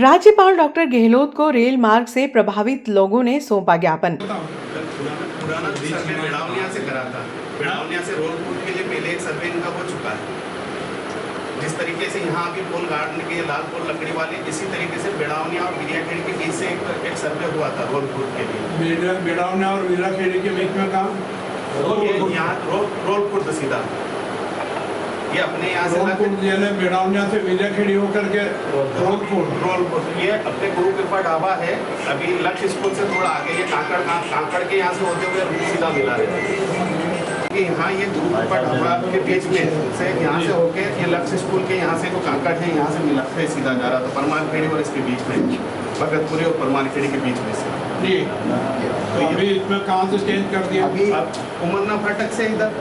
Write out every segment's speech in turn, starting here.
राज्यपाल डॉक्टर गहलोत को रेल मार्ग से प्रभावित लोगों ने सौंपा ज्ञापन। पुराना सर्वे बिड़ावनिया से करा था। बिड़ावनिया से रोलपुर के लिए पहले एक सर्वे इनका हो चुका है। जिस तरीके से यहाँ अभी पोल गाड़ने के लाल पोल लकड़ी वाले, इसी तरीके से बिड़ावनिया और विलियाखेड़ी के बीच से एक सर्वे हुआ था रोलपुर के लिए। बिड़ावनिया और विलियाखेड़ी के बीच में कहाँ? यहाँ रोलपुर सीधा ये अपने यहाँ से बिड़ावनिया से विलियाखेड़ी होकर के रोलपुर ये अपने गुरु कृपा ढाबा है। अभी लक्ष्य स्कूल से थोड़ा आगे ये कांकड़ के यहाँ से होते हुए सीधा मिला है। यहाँ ये गुरु कृपा ढाबा के बीच में से यहाँ से होके ये लक्ष्य स्कूल के यहाँ से जो कांकड़ है यहाँ से मिला है, सीधा जा रहा था परमानखेड़ी और इसके बीच में भगतपुरी और परमानखेड़ी के बीच में से। जी तो अभी इसमें कहाँ से चेंज कर दिया? अभी उमरना फाटक से इधर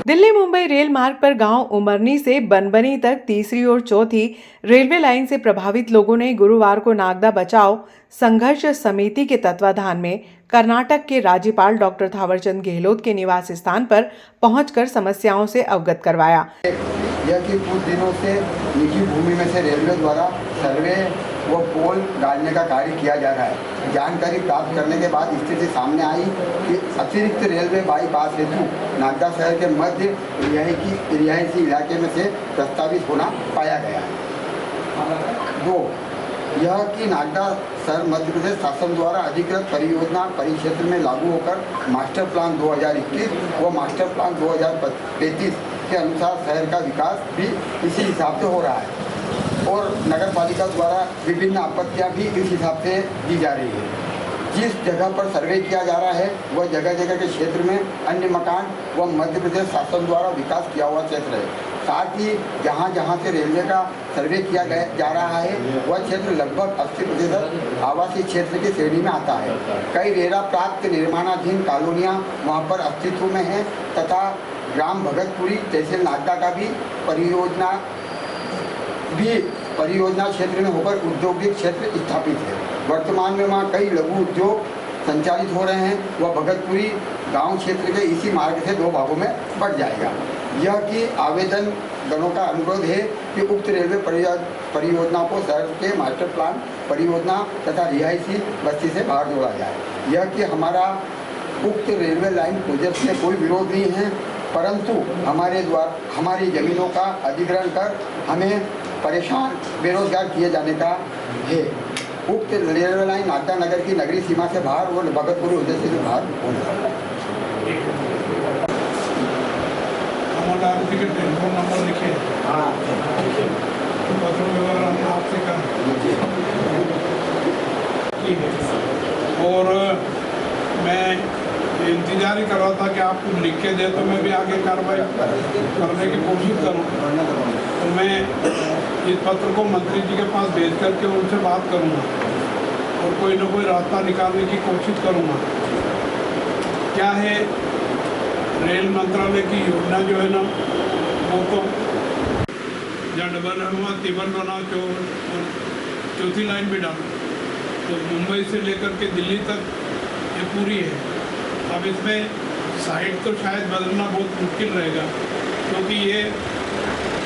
दिल्ली मुंबई रेल मार्ग पर गांव उमरनी से बनबनी तक तीसरी और चौथी रेलवे लाइन से प्रभावित लोगों ने गुरुवार को नागदा बचाओ संघर्ष समिति के तत्वाधान में कर्नाटक के राज्यपाल डॉक्टर थावरचंद गहलोत के निवास स्थान पर पहुंचकर समस्याओं से अवगत करवाया। यह कि कुछ दिनों से निजी भूमि में से रेलवे द्वारा सर्वे व पोल गाड़ने का कार्य किया जा रहा है। जानकारी प्राप्त करने के बाद स्थिति सामने आई कि अतिरिक्त रेलवे बाईपास हेतु नागदा शहर के मध्य रिहायशी इलाके में से प्रस्तावित होना पाया गया है। 2. यह कि नागदा शहर मध्य प्रदेश शासन द्वारा अधिकृत परियोजना परिक्षेत्र में लागू होकर मास्टर प्लान 2021 व मास्टर प्लान 2035 के अनुसार शहर का विकास भी इसी हिसाब से हो रहा है और नगर पालिका द्वारा विभिन्न आपत्तियां भी इस हिसाब से दी जा रही है। जिस जगह पर सर्वे किया जा रहा है वह जगह जगह के क्षेत्र में अन्य मकान व मध्य प्रदेश शासन द्वारा विकास किया हुआ क्षेत्र है। साथ ही जहाँ जहाँ से रेलवे का सर्वे किया जा रहा है वह क्षेत्र लगभग 80% आवासीय क्षेत्र की श्रेणी में आता है। कई रेरा प्राप्त निर्माणाधीन कॉलोनियाँ वहाँ पर अस्तित्व में हैं तथा ग्राम भगतपुरी तहसील नागदा का भी परियोजना क्षेत्र में होकर औद्योगिक क्षेत्र स्थापित है। वर्तमान में वहाँ कई लघु उद्योग संचालित हो रहे हैं। वह भगतपुरी गांव क्षेत्र के इसी मार्ग से 2 भागों में बढ़ जाएगा। यह कि आवेदन गणों का अनुरोध है कि उक्त रेलवे परियोजना को शहर के मास्टर प्लान परियोजना तथा रिहायशी बस्ती से बाहर जोड़ा जाए। यह कि हमारा उक्त रेलवे लाइन प्रोजेक्ट में कोई विरोध नहीं है, परंतु हमारी ज़मीनों का अधिग्रहण कर हमें परेशान बेरोजगार किए जाने का है। उक्त रेलवे लाइन नागदा नगर की नगरीय सीमा से बाहर और भगतपुरी उद्देश्य से बाहर होना। टेलीफोन नंबर लिखे। हाँ पत्र व्यवहार हमने आपसे कहा और मैं इंतजार ही कर रहा था कि आप कुछ लिख के दे तो मैं भी आगे कार्रवाई करने की कोशिश करूं। तो मैं इस पत्र को मंत्री जी के पास भेज करके उनसे बात करूंगा और कोई न कोई रास्ता निकालने की कोशिश करूंगा। क्या है, रेल मंत्रालय की योजना जो है ना वो तो जहाँ डबल हुआ तिब्बत बना चौथी लाइन भी डालो तो मुंबई से लेकर के दिल्ली तक ये पूरी है। अब इसमें साइड तो शायद बदलना बहुत मुश्किल रहेगा क्योंकि ये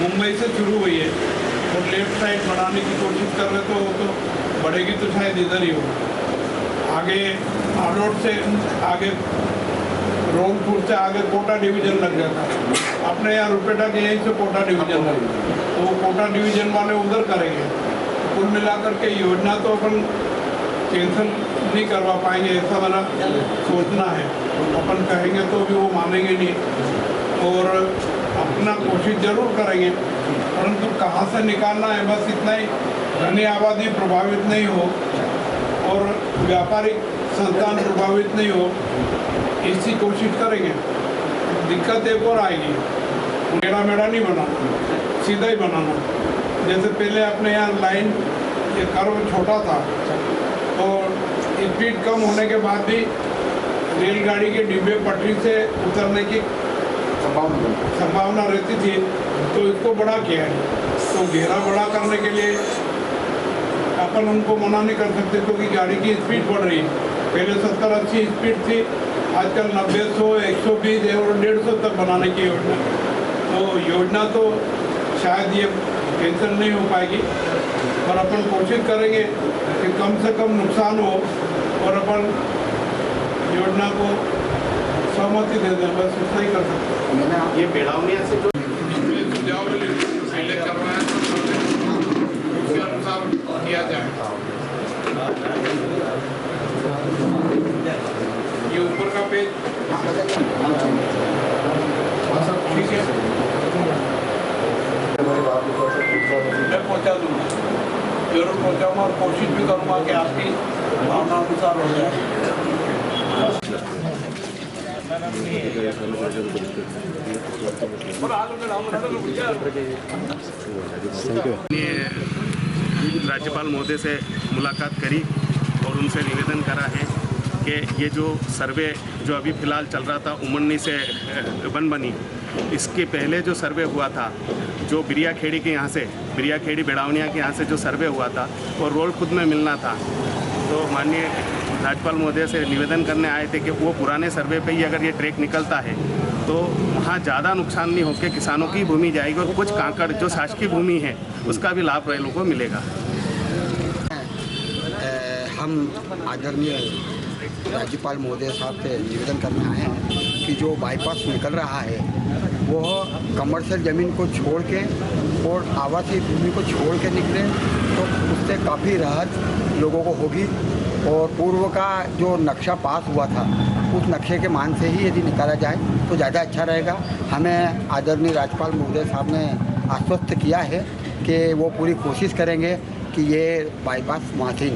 मुंबई से शुरू हुई है और लेफ्ट साइड बढ़ाने की कोशिश कर रहे तो बढ़ेगी तो शायद इधर ही होगा। आगे आलोट से आगे रोलपुर से आगे कोटा डिवीज़न लग जाता है। अपने यहाँ रुपेटा के यहीं से कोटा डिवीज़न लग तो वो कोटा डिवीज़न वाले उधर करेंगे। कुल मिलाकर के योजना तो अपन कैंसिल नहीं करवा पाएंगे, ऐसा मेरा सोचना है। अपन कहेंगे तो भी वो मानेंगे नहीं और अपना कोशिश जरूर करेंगे, परंतु कहाँ से निकालना है बस इतना ही। घनी आबादी प्रभावित नहीं हो और व्यापारिक संस्थान प्रभावित नहीं हो, इसकी कोशिश करेंगे। दिक्कत एक और आएगी, मेड़ा नहीं बनाना, सीधा ही बनाना। जैसे पहले अपने यहाँ लाइन ये कर्व छोटा था तो स्पीड कम होने के बाद भी रेलगाड़ी के डिब्बे पटरी से उतरने की संभावना रहती थी, तो इसको बड़ा किया है। तो घेरा बड़ा करने के लिए अपन उनको मना नहीं कर सकते क्योंकि गाड़ी की स्पीड बढ़ रही है। पहले 70-80 स्पीड थी, आजकल 90, 100, 120 और 150 तक बनाने की योजना। तो योजना तो शायद ये कैंसिल नहीं हो पाएगी। और अपन कोशिश करेंगे कि कम से कम नुकसान हो और अपन योजना को सहमति दे दें, बस इतना ही कर सकते हैं। ये बेड़ावनिया से जो इसमें सुझाव पहले करवाया तो उसके अनुसार किया जाए। ये ऊपर का पेज ठीक है, मैं पहुंचा दूंगा, जरूर पहुंचाऊंगा और कोशिश भी करूंगा कि आपकी भावना अनुसार हो जाए। राज्यपाल महोदय से मुलाकात करी और उनसे निवेदन करा है कि ये जो सर्वे जो अभी फ़िलहाल चल रहा था उमरनी से बनबनी, इसके पहले जो सर्वे हुआ था जो बिरियाखेड़ी के यहाँ से बिरियाखेड़ी बेड़ावनिया के यहाँ से जो सर्वे हुआ था वो रोड खुद में मिलना था। तो माननीय राज्यपाल महोदय से निवेदन करने आए थे कि वो पुराने सर्वे पे ही अगर ये ट्रैक निकलता है तो वहाँ ज़्यादा नुकसान नहीं होकर किसानों की भूमि जाएगी और कुछ कांकड़ जो शासकीय भूमि है उसका भी लाभ रेलों को मिलेगा। हम आदरणीय राज्यपाल महोदय साहब से निवेदन करने आए हैं कि जो बाईपास निकल रहा है वो कमर्शियल ज़मीन को छोड़ के और आवासीय भूमि को छोड़ के निकले तो उससे काफ़ी राहत लोगों को होगी। और पूर्व का जो नक्शा पास हुआ था उस नक्शे के मान से ही यदि निकाला जाए तो ज़्यादा अच्छा रहेगा। हमें आदरणीय राज्यपाल महोदय साहब ने आश्वस्त किया है कि वो पूरी कोशिश करेंगे कि ये बाईपास वहाँ से